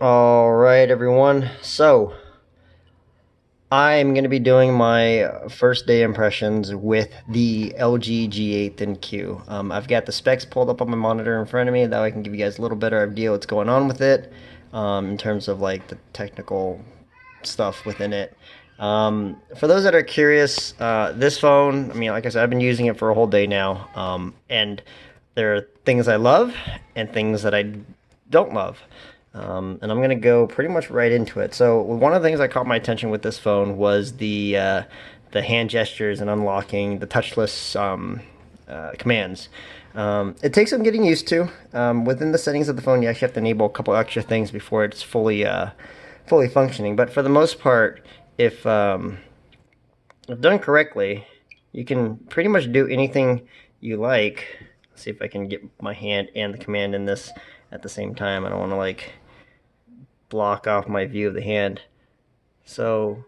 All right, everyone. So I'm going to be doing my first day impressions with the LG G8 ThinQ. I've got the specs pulled up on my monitor in front of me. That way I can give you guys a little better idea what's going on with it in terms of like the technical stuff within it. For those that are curious, this phone, I mean, like I said, I've been using it for a whole day now, and there are things I love and things that I don't love. And I'm going to go pretty much right into it. So one of the things that caught my attention with this phone was the hand gestures and unlocking the touchless commands. It takes some getting used to. Within the settings of the phone, you actually have to enable a couple extra things before it's fully functioning. But for the most part, if done correctly, you can pretty much do anything you like. Let's see if I can get my hand and the command in this at the same time. I don't want to like block off my view of the hand. So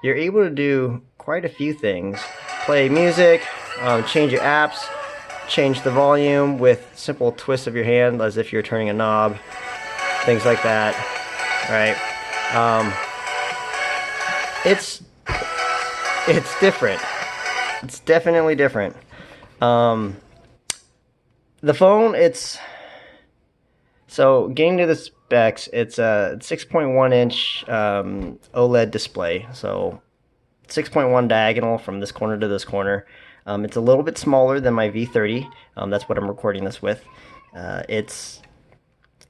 you're able to do quite a few things. Play music, change your apps, change the volume with simple twists of your hand as if you're turning a knob, things like that. Right? It's different. It's definitely different. The phone, so getting to the specs, it's a 6.1 inch OLED display. So 6.1 diagonal from this corner to this corner. It's a little bit smaller than my V30. That's what I'm recording this with. It's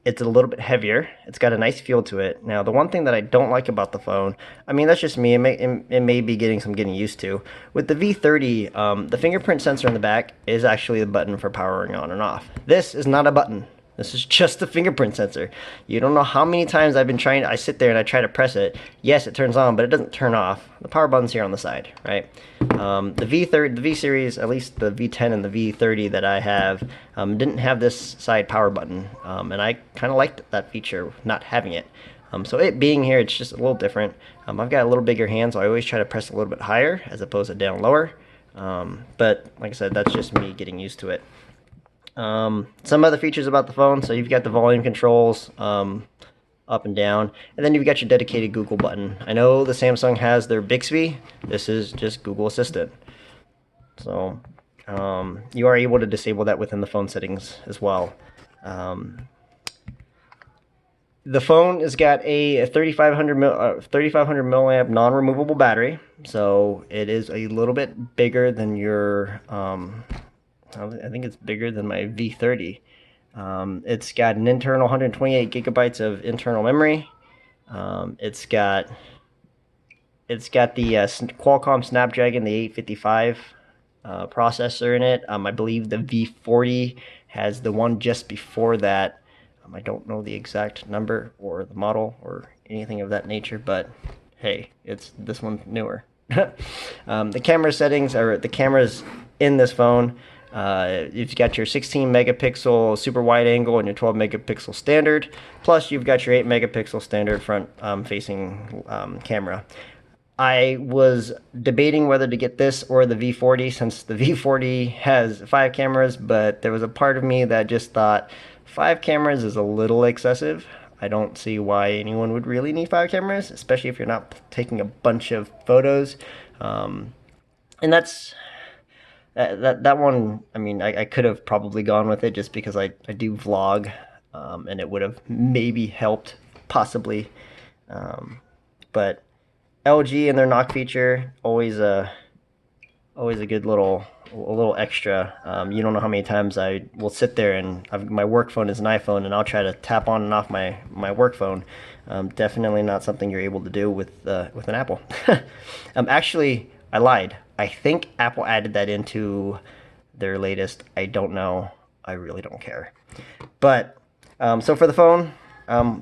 a little bit heavier. It's got a nice feel to it. Now, the one thing that I don't like about the phone, I mean, that's just me. It may be getting used to. With the V30, the fingerprint sensor in the back is actually the button for powering on and off. This is not a button. This is just the fingerprint sensor. You don't know how many times I sit there and I try to press it. Yes, it turns on, but it doesn't turn off. The power button's here on the side, right? The V series, at least the V10 and the V30 that I have, didn't have this side power button, and I kind of liked that feature, not having it. So it being here, it's just a little different. I've got a little bigger hand, so I always try to press a little bit higher as opposed to down lower. But like I said, that's just me getting used to it. Some other features about the phone, so you've got the volume controls up and down, and then you've got your dedicated Google button. I know the Samsung has their Bixby. This is just Google Assistant. So you are able to disable that within the phone settings as well. The phone has got a 3500 milliamp non-removable battery, so it is a little bit bigger than your I think it's bigger than my V30. It's got an internal 128 gigabytes of internal memory. It's got the Qualcomm Snapdragon, the 855 processor in it. I believe the V40 has the one just before that. I don't know the exact number or the model or anything of that nature, but hey, it's this one newer. The camera settings, or the cameras in this phone, you've got your 16 megapixel super wide angle and your 12 megapixel standard, plus you've got your 8 megapixel standard front facing camera. I was debating whether to get this or the V40, since the V40 has 5 cameras, but there was a part of me that just thought 5 cameras is a little excessive. I don't see why anyone would really need 5 cameras, especially if you're not taking a bunch of photos. And that's that one. I mean, I could have probably gone with it just because I do vlog, and it would have maybe helped, possibly. But LG and their knock feature, always a good little extra. You don't know how many times I will sit there and my work phone is an iPhone, and I'll try to tap on and off my work phone. Definitely not something you're able to do with an Apple. Actually, I lied. I think Apple added that into their latest. I don't know. I really don't care. But so for the phone,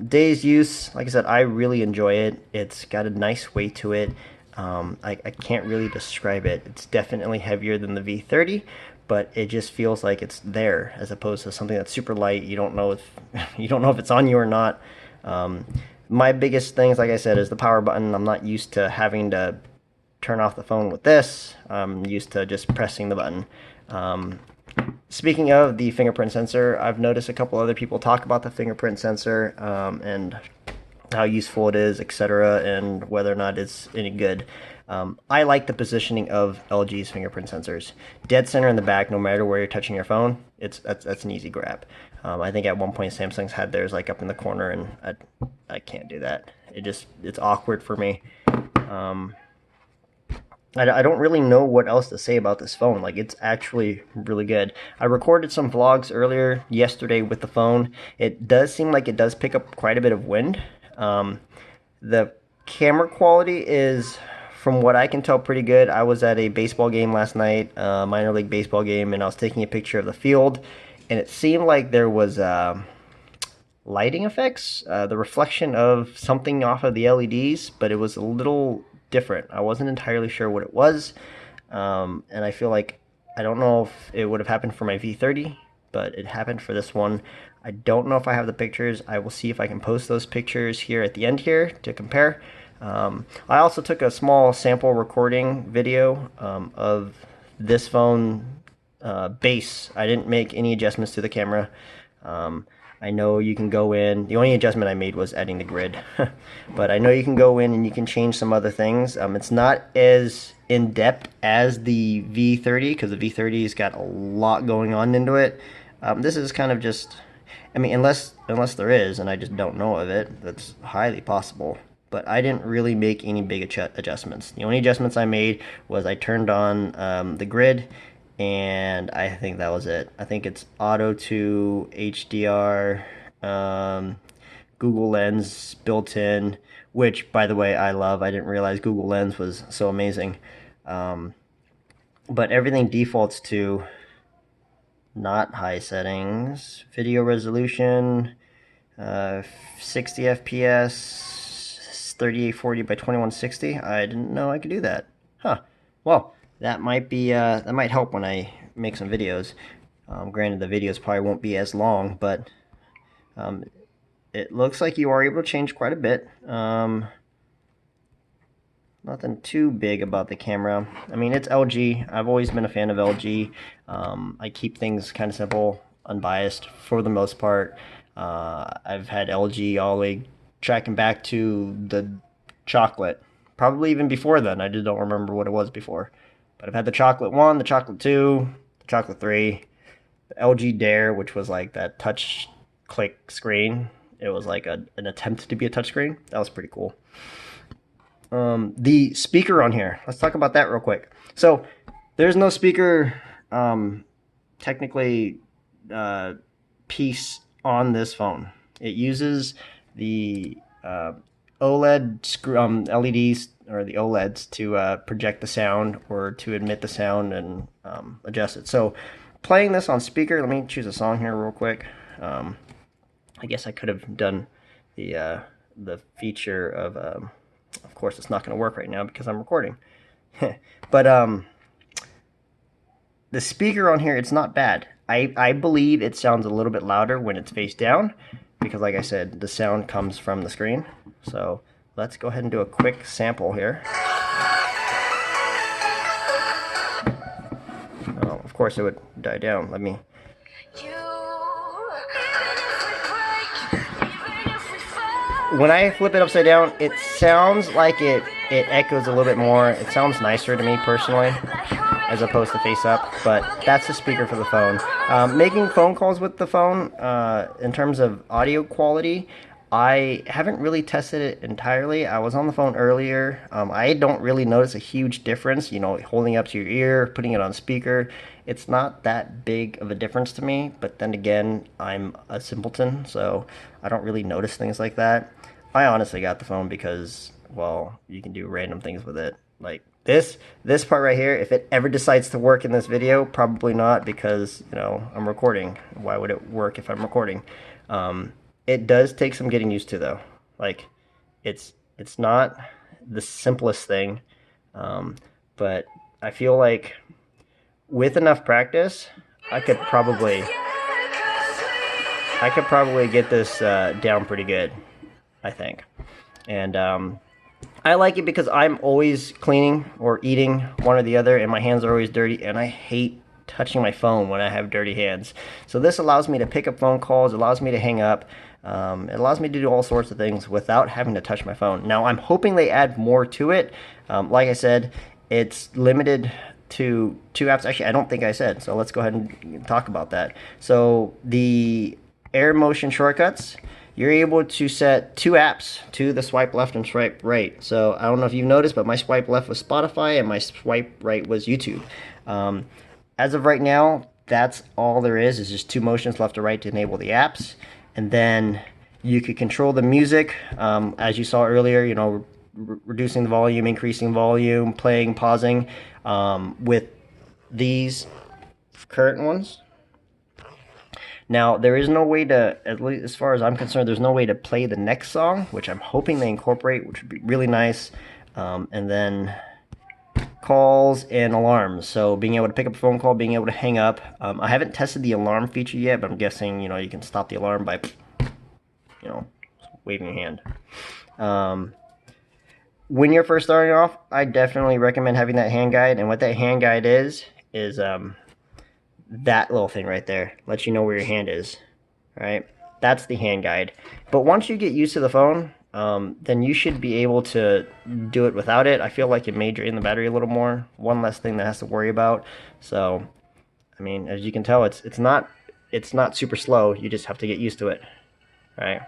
day's use, like I said, I really enjoy it. It's got a nice weight to it. I can't really describe it. It's definitely heavier than the V30, but it just feels like it's there as opposed to something that's super light. You don't know if it's on you or not. My biggest things, like I said, is the power button. I'm not used to having to turn off the phone with this. I'm used to just pressing the button. Speaking of the fingerprint sensor, I've noticed a couple other people talk about the fingerprint sensor, and how useful it is, etc., and whether or not it's any good. I like the positioning of LG's fingerprint sensors. Dead center in the back, no matter where you're touching your phone, that's an easy grab. I think at one point Samsung's had theirs like up in the corner, and I can't do that. It's awkward for me. I don't really know what else to say about this phone. Like, it's actually really good. I recorded some vlogs earlier yesterday with the phone. It does seem like it does pick up quite a bit of wind. The camera quality is, from what I can tell, pretty good. I was at a baseball game last night, minor league baseball game, and I was taking a picture of the field, and it seemed like there was lighting effects, the reflection of something off of the LEDs, but it was a little different. I wasn't entirely sure what it was, and I feel like, I don't know if it would have happened for my V30, but it happened for this one. I don't know if I have the pictures. I will see if I can post those pictures here at the end here to compare. I also took a small sample recording video of this phone base. I didn't make any adjustments to the camera. I know you can go in, the only adjustment I made was adding the grid, but I know you can go in and you can change some other things. It's not as in-depth as the V30, because the V30's got a lot going on into it. This is kind of just, I mean, unless there is, and I just don't know of it, that's highly possible. But I didn't really make any big adjustments. The only adjustments I made was I turned on the grid, and I think that was it. I think it's auto to HDR, Google Lens built in, which, by the way, I love. I didn't realize Google Lens was so amazing. But everything defaults to not high settings. Video resolution, 60 FPS, 3840 by 2160. I didn't know I could do that. Huh. Well, that might be that might help when I make some videos. Granted, the videos probably won't be as long, but it looks like you are able to change quite a bit. Nothing too big about the camera. I mean, it's LG. I've always been a fan of LG. I keep things kind of simple, unbiased for the most part. I've had LG all the way tracking back to the chocolate. Probably even before then. I just don't remember what it was before. But I've had the chocolate 1, the chocolate 2, the chocolate 3, the LG Dare, which was like that touch click screen. It was like an attempt to be a touch screen. That was pretty cool. The speaker on here, let's talk about that real quick. So there's no speaker technically piece on this phone. It uses the OLED LEDs, or the OLEDs, to project the sound or to emit the sound and adjust it. So playing this on speaker, let me choose a song here real quick. I guess I could have done the feature of course it's not going to work right now because I'm recording. But the speaker on here, it's not bad. I believe it sounds a little bit louder when it's face down, because like I said, the sound comes from the screen. So let's go ahead and do a quick sample here. Oh, of course it would die down. Let me... When I flip it upside down, it sounds like it echoes a little bit more. It sounds nicer to me personally, as opposed to face up, but that's the speaker for the phone. Making phone calls with the phone, in terms of audio quality, I haven't really tested it entirely. I was on the phone earlier. I don't really notice a huge difference, you know, holding it up to your ear, putting it on speaker. It's not that big of a difference to me, but then again, I'm a simpleton, so I don't really notice things like that. I honestly got the phone because, well, you can do random things with it. Like this part right here, if it ever decides to work in this video, probably not, because, you know, I'm recording. Why would it work if I'm recording? It does take some getting used to, though. Like, it's not the simplest thing, but I feel like with enough practice, I could probably get this down pretty good, I think. And I like it because I'm always cleaning or eating, one or the other, and my hands are always dirty, and I hate touching my phone when I have dirty hands. So this allows me to pick up phone calls, allows me to hang up. It allows me to do all sorts of things without having to touch my phone. Now, I'm hoping they add more to it. Like I said, it's limited to 2 apps. Actually, I don't think I said, so let's go ahead and talk about that. So the air motion shortcuts, you're able to set 2 apps to the swipe left and swipe right. So I don't know if you've noticed, but my swipe left was Spotify and my swipe right was YouTube. As of right now, that's all there is just 2 motions left or right to enable the apps. And then you could control the music, as you saw earlier, you know, reducing the volume, increasing volume, playing, pausing, with these current ones. Now, there is no way to, at least as far as I'm concerned, there's no way to play the next song, which I'm hoping they incorporate, which would be really nice. And then calls and alarms. So being able to pick up a phone call, being able to hang up. I haven't tested the alarm feature yet, but I'm guessing, you know, you can stop the alarm by, you know, waving your hand. When you're first starting off, I definitely recommend having that hand guide. And what that hand guide is that little thing right there. Lets you know where your hand is, right? That's the hand guide. But once you get used to the phone, then you should be able to do it without it. I feel like it may drain the battery a little more. One less thing that has to worry about. So, I mean, as you can tell, it's not super slow. You just have to get used to it, right?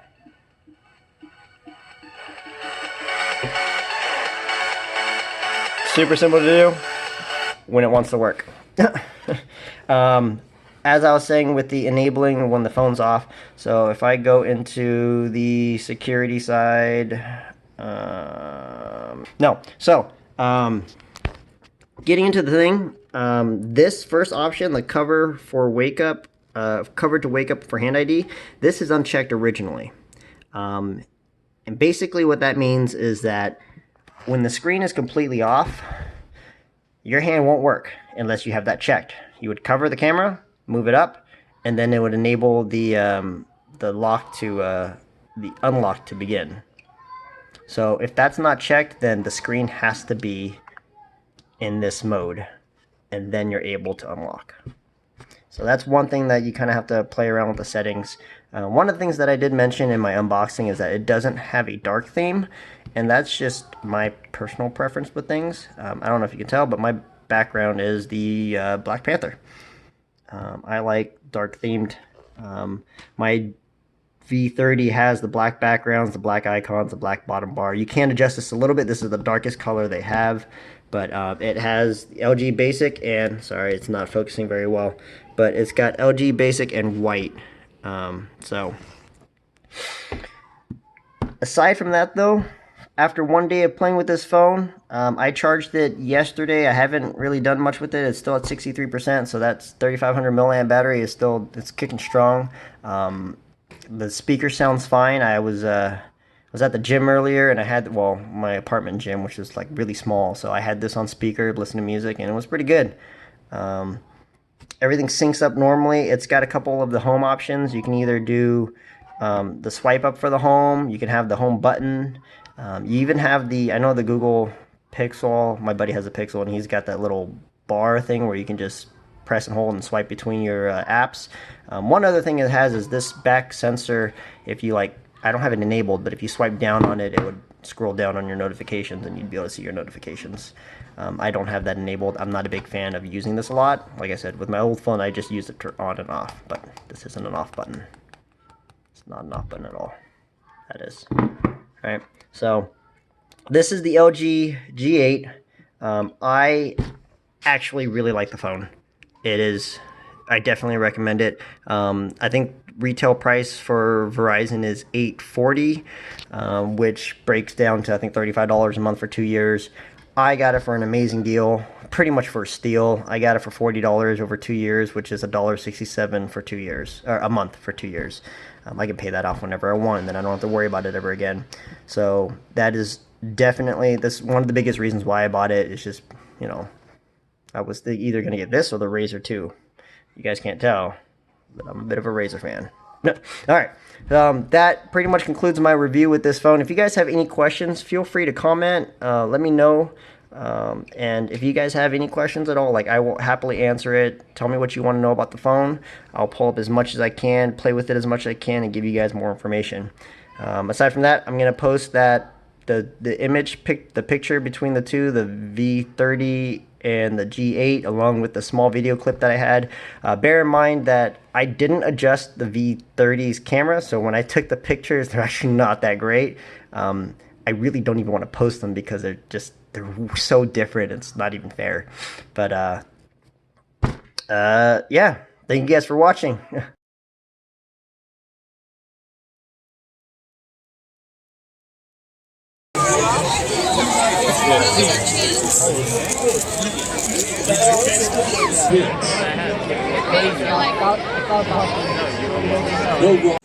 Super simple to do when it wants to work. As I was saying with the enabling when the phone's off, so if I go into the security side, getting into the thing, this first option, the cover to wake up for Hand ID, this is unchecked originally. And basically what that means is that when the screen is completely off, your hand won't work unless you have that checked. You would cover the camera, move it up, and then it would enable the lock to the unlock to begin. So if that's not checked, then the screen has to be in this mode, and then you're able to unlock. So that's one thing that you kind of have to play around with the settings. One of the things that I did mention in my unboxing is that it doesn't have a dark theme, and that's just my personal preference with things. I don't know if you can tell, but my background is the Black Panther. I like dark themed. My V30 has the black backgrounds, the black icons, the black bottom bar. You can adjust this a little bit. This is the darkest color they have, but it has LG Basic and, sorry, it's not focusing very well, but it's got LG Basic and white. So aside from that though, after one day of playing with this phone, I charged it yesterday. I haven't really done much with it. It's still at 63%, so that's 3,500 milliamp battery. It's kicking strong. The speaker sounds fine. I was at the gym earlier, and I had, well, my apartment gym, which is like really small, so I had this on speaker, listen to music, and it was pretty good. Everything syncs up normally. It's got a couple of the home options. You can either do the swipe up for the home. You can have the home button. You even have I know the Google Pixel, my buddy has a Pixel, and he's got that little bar thing where you can just press and hold and swipe between your apps. One other thing it has is this back sensor. If you I don't have it enabled, but if you swipe down on it, it would scroll down on your notifications and you'd be able to see your notifications. I don't have that enabled. I'm not a big fan of using this a lot. Like I said, with my old phone, I just use it on and off, but this isn't an off button. It's not an off button at all. That is. Alright, so this is the LG G8. I actually really like the phone. I definitely recommend it. I think retail price for Verizon is $840, which breaks down to I think $35 a month for 2 years. I got it for an amazing deal, pretty much for a steal. I got it for $40 over 2 years, which is $1.67 for 2 years, or a month for 2 years. I can pay that off whenever I want, and then I don't have to worry about it ever again. So that is definitely one of the biggest reasons why I bought it. It's just, you know, I was either going to get this or the Razr 2. You guys can't tell, but I'm a bit of a Razr fan. Alright, that pretty much concludes my review with this phone. If you guys have any questions, feel free to comment. Let me know. And if you guys have any questions at all, like, I will happily answer it. Tell me what you want to know about the phone. I'll pull up as much as I can, play with it as much as I can, and give you guys more information. Aside from that, I'm going to post that the picture between the two, the V30 and the G8, along with the small video clip that I had. Bear in mind that I didn't adjust the V30's camera, so when I took the pictures, they're actually not that great. I really don't even want to post them because they're so different. It's not even fair. But yeah, thank you guys for watching. No